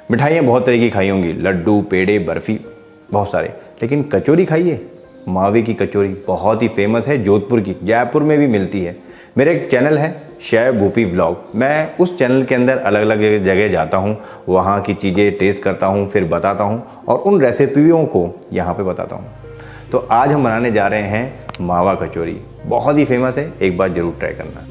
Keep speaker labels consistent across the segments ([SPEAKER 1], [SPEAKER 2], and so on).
[SPEAKER 1] मिठाइयाँ बहुत तरह की खाई होंगी, लड्डू, पेड़े, बर्फ़ी, बहुत सारे। लेकिन कचौरी खाई है? मावे की कचौरी बहुत ही फेमस है, जोधपुर की, जयपुर में भी मिलती है। मेरा एक चैनल है शेफ भूपी व्लॉग, मैं उस चैनल के अंदर अलग अलग जगह जाता हूँ, वहाँ की चीज़ें टेस्ट करता हूँ, फिर बताता हूँ और उन रेसिपियों को यहाँ पे बताता हूँ। तो आज हम बनाने जा रहे हैं मावा कचौरी, बहुत ही फेमस है, एक बार ज़रूर ट्राई करना।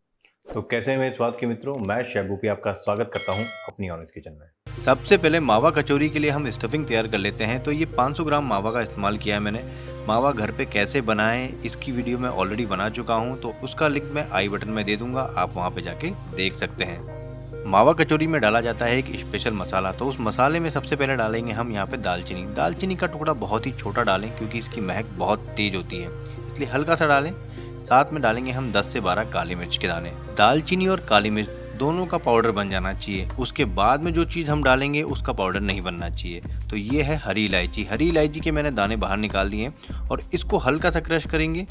[SPEAKER 1] तो कैसे हैं मेरे स्वाद के मित्रों, मैं शेफ भूपी आपका स्वागत करता हूँ अपनी ऑनेस्ट किचन में।
[SPEAKER 2] सबसे पहले मावा कचौरी के लिए हम स्टफिंग तैयार कर लेते हैं। तो ये 500 ग्राम मावा का इस्तेमाल किया है मैंने। मावा घर पे कैसे बनाएं इसकी वीडियो मैं ऑलरेडी बना चुका हूं, तो उसका लिंक मैं आई बटन में दे दूंगा, आप वहां पे जाके देख सकते हैं। मावा कचौरी में डाला जाता है एक स्पेशल मसाला, तो उस मसाले में सबसे पहले डालेंगे हम यहाँ पे दालचीनी। दालचीनी का टुकड़ा बहुत ही छोटा डालें क्योंकि इसकी महक बहुत तेज होती है, इसलिए हल्का सा डालें। साथ में डालेंगे हम 10 से 12 काली मिर्च के दाने। दालचीनी और काली मिर्च दोनों का पाउडर बन जाना चाहिए, उसके बाद में जो चीज़ हम डालेंगे उसका पाउडर नहीं बनना चाहिए। तो ये है हरी इलायची। हरी इलायची के मैंने दाने बाहर निकाल दिए और इसको हल्का सा क्रश करेंगे,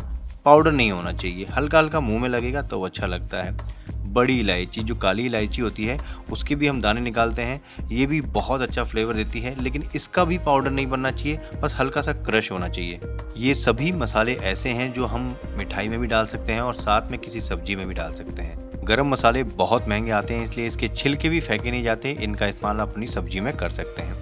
[SPEAKER 2] पाउडर नहीं होना चाहिए, हल्का हल्का मुंह में लगेगा तो अच्छा लगता है। बड़ी इलायची, जो काली इलायची होती है, उसके भी हम दाने निकालते हैं, ये भी बहुत अच्छा फ्लेवर देती है, लेकिन इसका भी पाउडर नहीं बनना चाहिए, बस हल्का सा क्रश होना चाहिए। ये सभी मसाले ऐसे हैं जो हम मिठाई में भी डाल सकते हैं और साथ में किसी सब्जी में भी डाल सकते हैं। गरम मसाले बहुत महंगे आते हैं, इसलिए इसके छिलके भी फेंके नहीं जाते, इनका इस्तेमाल अपनी सब्जी में कर सकते हैं।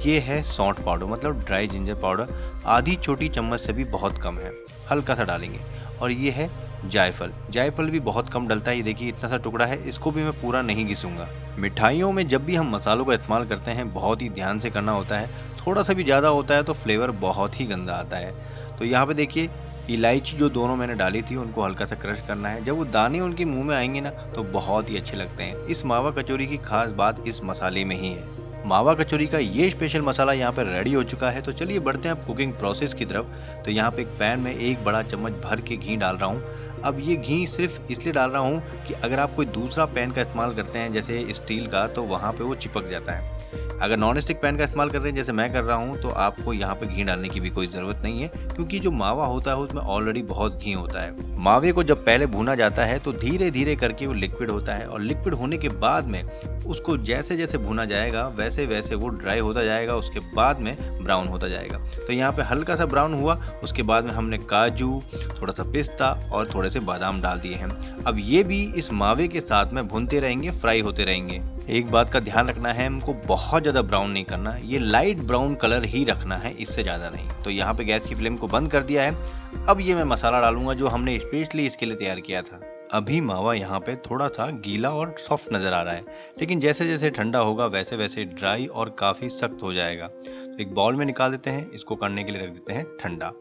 [SPEAKER 2] ये है सौंठ पाउडर, मतलब ड्राई जिंजर पाउडर, आधी छोटी चम्मच से भी बहुत कम है, हल्का सा डालेंगे। और ये है जायफल। जायफल भी बहुत कम डलता है, ये देखिए इतना सा टुकड़ा है, इसको भी मैं पूरा नहीं घिसूंगा। मिठाइयों में जब भी हम मसालों का इस्तेमाल करते हैं बहुत ही ध्यान से करना होता है, थोड़ा सा भी ज़्यादा होता है तो फ्लेवर बहुत ही गंदा आता है। तो यहाँ पे देखिए इलायची जो दोनों मैंने डाली थी उनको हल्का सा क्रश करना है, जब वो दाने उनके मुंह में आएंगे ना तो बहुत ही अच्छे लगते हैं। इस मावा कचौरी की खास बात इस मसाले में ही है। मावा कचौरी का ये स्पेशल मसाला यहाँ पर रेडी हो चुका है, तो चलिए बढ़ते हैं अब कुकिंग प्रोसेस की तरफ। तो यहाँ पे एक पैन में एक बड़ा चम्मच भर के घी डाल रहा हूँ। अब ये घी सिर्फ इसलिए डाल रहा हूँ कि अगर आप कोई दूसरा पैन का इस्तेमाल करते हैं जैसे स्टील का, तो वहाँ पे वो चिपक जाता है। अगर नॉन स्टिक पैन का इस्तेमाल कर रहे हैं जैसे मैं कर रहा हूँ, तो आपको यहाँ पे घी डालने की भी कोई ज़रूरत नहीं है, क्योंकि जो मावा होता है उसमें ऑलरेडी बहुत घी होता है। मावे को जब पहले भूना जाता है तो धीरे धीरे करके वो लिक्विड होता है, और लिक्विड होने के बाद में उसको जैसे जैसे भुना जाएगा वैसे वैसे वो ड्राई होता जाएगा, उसके बाद में ब्राउन होता जाएगा। तो यहाँ पे हल्का सा ब्राउन हुआ, उसके बाद में हमने काजू, थोड़ा सा पिस्ता और थोड़े से बादाम डाल दिए हैं। अब ये भी इस मावे के साथ में भुनते रहेंगे, फ्राई होते रहेंगे। एक बात का ध्यान रखना है, हमको बहुत ज़्यादा ब्राउन नहीं करना, ये लाइट ब्राउन कलर ही रखना है, इससे ज़्यादा नहीं। तो यहाँ पे गैस की फ्लेम को बंद कर दिया है। अब ये मैं मसाला डालूंगा जो हमने स्पेशली इसके लिए तैयार किया था। अभी मावा यहाँ पे थोड़ा सा गीला और सॉफ्ट नज़र आ रहा है, लेकिन जैसे जैसे ठंडा होगा वैसे वैसे ड्राई और काफ़ी सख्त हो जाएगा। तो एक बाउल में निकाल देते हैं, इसको करने के लिए रख देते हैं ठंडा।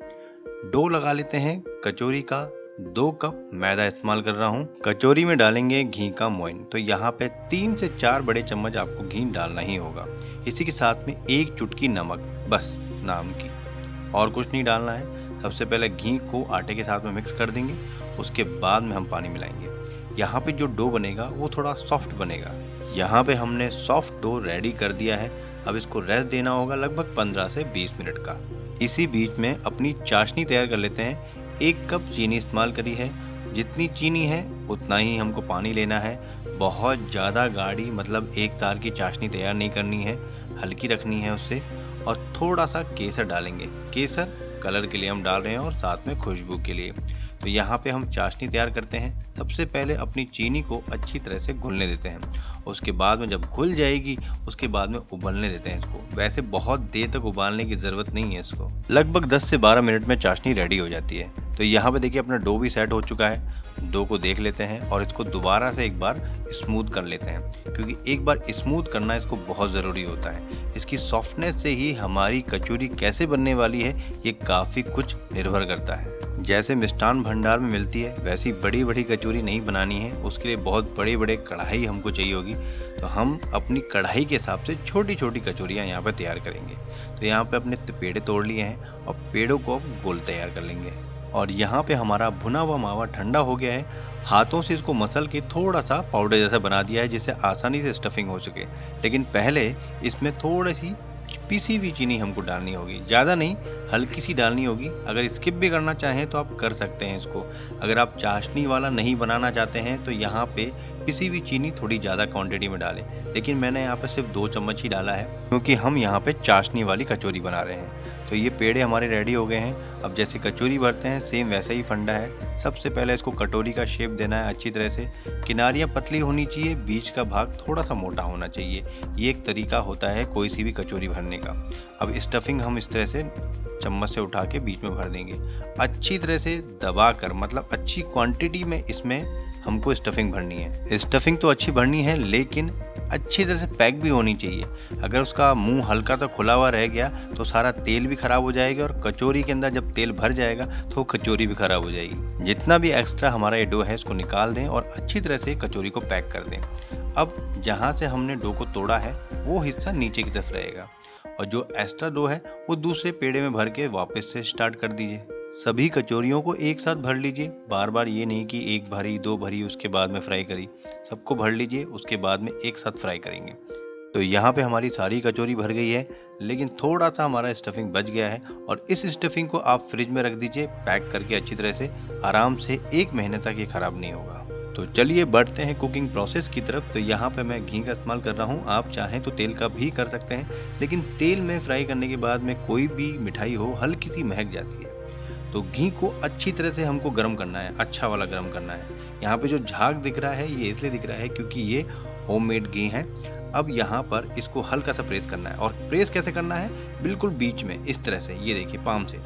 [SPEAKER 2] डो लगा लेते हैं कचौरी का। 2 कप मैदा इस्तेमाल कर रहा हूँ। कचौरी में डालेंगे घी का मोइन, तो यहाँ पे 3 से 4 बड़े चम्मच आपको घी डालना ही होगा। इसी के साथ में 1 चुटकी नमक, बस नाम की, और कुछ नहीं डालना है। सबसे पहले घी को आटे के साथ में मिक्स कर देंगे, उसके बाद में हम पानी मिलाएंगे। यहाँ पे जो डो बनेगा वो थोड़ा सॉफ्ट बनेगा। यहाँ पे हमने सॉफ्ट डो रेडी कर दिया है। अब इसको रेस्ट देना होगा लगभग 15 से 20 मिनट का। इसी बीच में अपनी चाशनी तैयार कर लेते हैं। 1 कप चीनी इस्तेमाल करी है, जितनी चीनी है उतना ही हमको पानी लेना है। बहुत ज़्यादा गाढ़ी मतलब एक तार की चाशनी तैयार नहीं करनी है, हल्की रखनी है उससे। और थोड़ा सा केसर डालेंगे, केसर कलर के लिए हम डाल रहे हैं और साथ में खुशबू के लिए। तो यहाँ पे हम चाशनी तैयार करते हैं। सबसे पहले अपनी चीनी को अच्छी तरह से घुलने देते हैं, उसके बाद में जब घुल जाएगी उसके बाद में उबलने देते हैं इसको। वैसे बहुत देर तक उबालने की ज़रूरत नहीं है इसको, लगभग 10 से 12 मिनट में चाशनी रेडी हो जाती है। तो यहाँ पे देखिए अपना डो भी सेट हो चुका है। डो को देख लेते हैं और इसको दोबारा से एक बार स्मूथ कर लेते हैं, क्योंकि एक बार स्मूथ करना इसको बहुत ज़रूरी होता है। इसकी सॉफ्टनेस से ही हमारी कचौरी कैसे बनने वाली है ये काफ़ी कुछ निर्भर करता है। जैसे मिष्ठान भंडार में मिलती है वैसी बड़ी बड़ी कचौरी नहीं बनानी है, उसके लिए बहुत बड़े बड़े कढ़ाई हमको चाहिए होगी। तो हम अपनी कढ़ाई के हिसाब से छोटी छोटी कचौरियाँ यहाँ पर तैयार करेंगे। तो यहाँ पे अपने पेड़े तोड़ लिए हैं और पेड़ों को अब गोल तैयार कर लेंगे। और यहाँ पे हमारा भुना हुआ मावा ठंडा हो गया है। हाथों से इसको मसल के थोड़ा सा पाउडर जैसा बना दिया है, जिससे आसानी से स्टफिंग हो सके। लेकिन पहले इसमें थोड़ी सी पिसी हुई चीनी हमको डालनी होगी, ज़्यादा नहीं, हल्की सी डालनी होगी। अगर स्किप भी करना चाहें तो आप कर सकते हैं इसको। अगर आप चाशनी वाला नहीं बनाना चाहते हैं तो यहाँ पे पिसी हुई चीनी थोड़ी ज़्यादा क्वांटिटी में डालें, लेकिन मैंने यहाँ पे सिर्फ 2 चम्मच ही डाला है क्योंकि हम यहाँ पे चाशनी वाली कचौरी बना रहे हैं। तो ये पेड़े हमारे रेडी हो गए हैं। अब जैसे कचौरी भरते हैं सेम वैसा ही फंडा है। सबसे पहले इसको कटोरी का शेप देना है अच्छी तरह से। किनारियाँ पतली होनी चाहिए, बीच का भाग थोड़ा सा मोटा होना चाहिए। ये एक तरीका होता है कोई सी भी कचौरी भरने का। अब स्टफिंग हम इस तरह से चम्मच से उठा के बीच में भर देंगे, अच्छी तरह से दबा कर, मतलब अच्छी क्वांटिटी में इसमें हमको स्टफिंग भरनी है। स्टफिंग तो अच्छी भरनी है लेकिन अच्छी तरह से पैक भी होनी चाहिए। अगर उसका मुंह हल्का सा खुला हुआ रह गया तो सारा तेल भी खराब हो जाएगा और कचौरी के अंदर जब तेल भर जाएगा तो कचौरी भी खराब हो जाएगी। जितना भी एक्स्ट्रा हमारा ये डो है इसको निकाल दें और अच्छी तरह से कचौरी को पैक कर दें। अब जहाँ से हमने डो को तोड़ा है वो हिस्सा नीचे की तरफ रहेगा और जो एक्स्ट्रा डो है वो दूसरे पेड़े में भर के वापस से स्टार्ट कर दीजिए। सभी कचौरियों को एक साथ भर लीजिए, बार बार ये नहीं कि एक भरी 2 भरी उसके बाद में फ्राई करी। सबको भर लीजिए, उसके बाद में एक साथ फ्राई करेंगे। तो यहाँ पे हमारी सारी कचौरी भर गई है, लेकिन थोड़ा सा हमारा स्टफिंग बच गया है और इस स्टफिंग को आप फ्रिज में रख दीजिए पैक करके अच्छी तरह से। आराम से 1 महीने तक ये खराब नहीं होगा। तो चलिए बढ़ते हैं कुकिंग प्रोसेस की तरफ। तो यहाँ पे मैं घी का इस्तेमाल कर रहा हूँ, आप चाहें तो तेल का भी कर सकते हैं, लेकिन तेल में फ्राई करने के बाद में कोई भी मिठाई हो हल्की सी महक जाती है। तो घी को अच्छी तरह से हमको गर्म करना है, अच्छा वाला गर्म करना है। यहाँ पे जो झाग दिख रहा है ये इसलिए दिख रहा है क्योंकि ये होममेड घी है। अब यहाँ पर इसको हल्का सा प्रेस करना है और प्रेस कैसे करना है, बिल्कुल बीच में इस तरह से, ये देखिए पाम से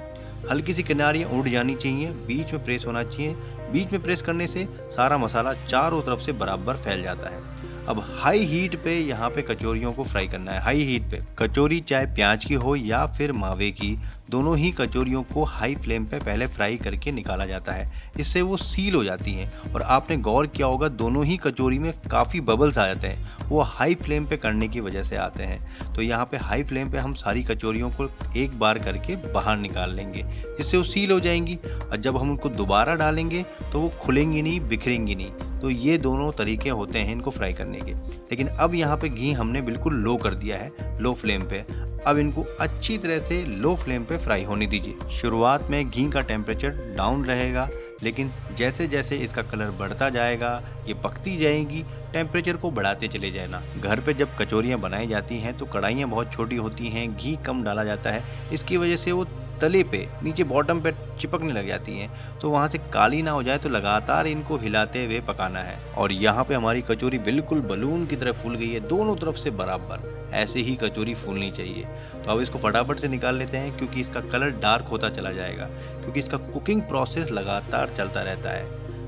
[SPEAKER 2] हल्की सी किनारियाँ उड़ जानी चाहिए, बीच में प्रेस होना चाहिए। बीच में प्रेस करने से सारा मसाला चारों तरफ से बराबर फैल जाता है। अब हाई हीट पे यहाँ पे कचौरियों को फ्राई करना है। हाई हीट पे कचौरी चाहे प्याज की हो या फिर मावे की, दोनों ही कचौरियों को हाई फ्लेम पे पहले फ्राई करके निकाला जाता है। इससे वो सील हो जाती हैं और आपने गौर किया होगा दोनों ही कचौरी में काफ़ी बबल्स आ जाते हैं, वो हाई फ्लेम पे करने की वजह से आते हैं। तो यहाँ पे हाई फ्लेम पे हम सारी कचौरियों को एक बार करके बाहर निकाल लेंगे, जिससे वो सील हो जाएंगी और जब हम उनको दोबारा डालेंगे तो वो खुलेंगी नहीं, बिखरेंगी नहीं। तो ये दोनों तरीके होते हैं इनको फ्राई करने के। लेकिन अब यहाँ पे घी हमने बिल्कुल लो कर दिया है, लो फ्लेम पे। अब इनको अच्छी तरह से लो फ्लेम पे फ्राई होने दीजिए। शुरुआत में घी का टेम्परेचर डाउन रहेगा, लेकिन जैसे जैसे इसका कलर बढ़ता जाएगा, ये पकती जाएगी, टेम्परेचर को बढ़ाते चले जाना। घर पे जब कचौरियाँ बनाई जाती हैं तो कढ़ाइयाँ बहुत छोटी होती हैं, घी कम डाला जाता है, इसकी वजह से वो तले पे नीचे बॉटम पे चिपकने लग जाती हैं। तो वहाँ से काली ना हो जाए तो लगातार इनको हिलाते हुए पकाना है। और यहाँ पे हमारी कचौरी बिल्कुल बलून की तरह फूल गई है, दोनों तरफ से बराबर। ऐसे ही कचौरी फूलनी चाहिए। तो अब इसको फटाफट से निकाल लेते हैं क्योंकि इसका कलर डार्क होता चला जाएगा, क्योंकि इसका कुकिंग प्रोसेस लगातार चलता रहता है।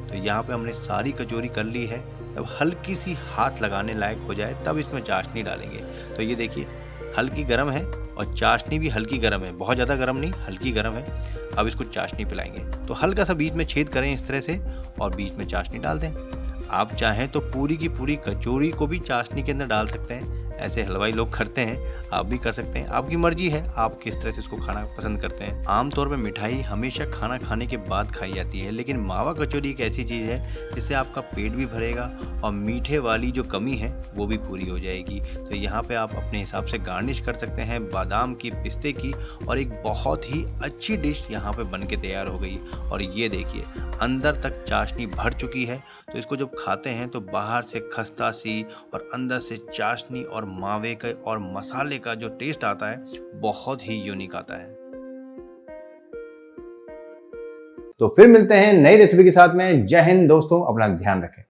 [SPEAKER 2] तो यहाँ पे हमने सारी कचौरी कर ली है। जब हल्की सी हाथ लगाने लायक हो जाए तब इसमें चाशनी डालेंगे। तो ये देखिए हल्की गर्म है और चाशनी भी हल्की गर्म है, बहुत ज़्यादा गर्म नहीं, हल्की गर्म है। अब इसको चाशनी पिलाएंगे। तो हल्का सा बीच में छेद करें इस तरह से और बीच में चाशनी डाल दें। आप चाहें तो पूरी की पूरी कचौरी को भी चाशनी के अंदर डाल सकते हैं, ऐसे हलवाई लोग करते हैं, आप भी कर सकते हैं, आपकी मर्जी है आप किस तरह से इसको खाना पसंद करते हैं। आमतौर पर मिठाई हमेशा खाना खाने के बाद खाई जाती है, लेकिन मावा कचौरी एक ऐसी चीज़ है जिससे आपका पेट भी भरेगा और मीठे वाली जो कमी है वो भी पूरी हो जाएगी। तो यहाँ पे आप अपने हिसाब से गार्निश कर सकते हैं बादाम की, पिस्ते की, और एक बहुत ही अच्छी डिश यहाँ पे बन के तैयार हो गई। और ये देखिए अंदर तक चाशनी भर चुकी है, तो इसको जब खाते हैं तो बाहर से खस्ता सी और अंदर से चाशनी और मावे का और मसाले का जो टेस्ट आता है बहुत ही यूनिक आता है।
[SPEAKER 1] तो फिर मिलते हैं नई रेसिपी के साथ में। जय हिंद दोस्तों, अपना ध्यान रखें।